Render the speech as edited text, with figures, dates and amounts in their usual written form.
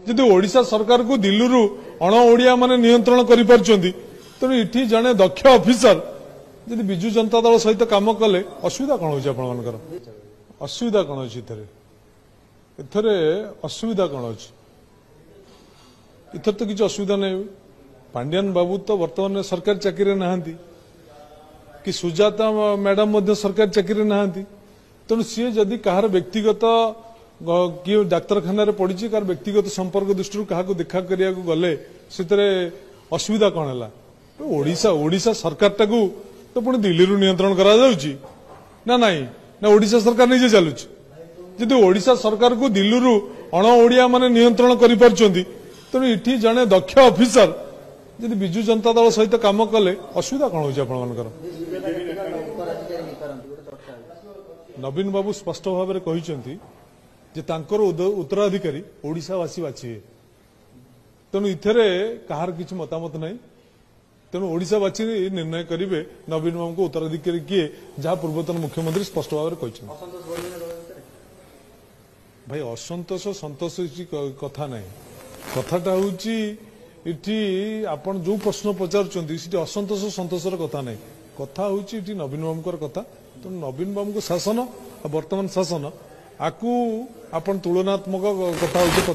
जदि ओडिशा सरकार को दिल्ली अण ओडिया माने नियंत्रण करि पारछंती तेणु इठी जने दक्ष ऑफिसर जदि बिजु जनता दल सहित काम कले असुविधा कौन होची आपण मानकर असुविधा कौन होची एथरे असुविधा कौन होची इथर तो किसी असुविधा नहीं पांड्यान बाबू तो वर्तमान सरकारी चाकरी नहांती कि सुजाता मैडम मध्य सरकारी चाकरी नहांती तेणु सी जदि कहार व्यक्तिगत किए डाक्तरखाना पड़ी कार व्यक्तिगत संपर्क दृष्टि क्या देखा करिया गले से असुविधा कौन है ओडिशा ओडिशा सरकार टाकू तो पुणी दिल्ली नियंत्रण करा जाउची ना नहीं ना ओडिशा सरकार निजे चलुची जदि ओडिशा सरकार को दिल्ली अण ओडिया माने नियंत्रण करि पारछंती तेणु इठी जने दक्ष ऑफिसर जदि बिजु जनता दल सहित काम कले असुविधा कौन होची आपण मानकर नवीन बाबू स्पष्ट भाव में कहिसेंती जे तांकर उत्तराधिकारी ओडिशावासी बाछिए तेणु इथरे कहार किछि मतामत नहीं तेणु ओडिशावासी निर्णय करेंगे नवीन बाबू को उत्तराधिकारी किए जहाँ पूर्वतन मुख्यमंत्री स्पष्ट भाव में कहिसेंती भाई असंतोष संतोष कथा नहीं कथाटा हूँ इटी आपण जो प्रश्न पचार असंतोष संतोषर कथा नहीं कथा हूँ नवीन बाबूर कथा तो नवीन बाबू शासन वर्तमान शासन आकु आपण तुलनात्मक कथा हूँ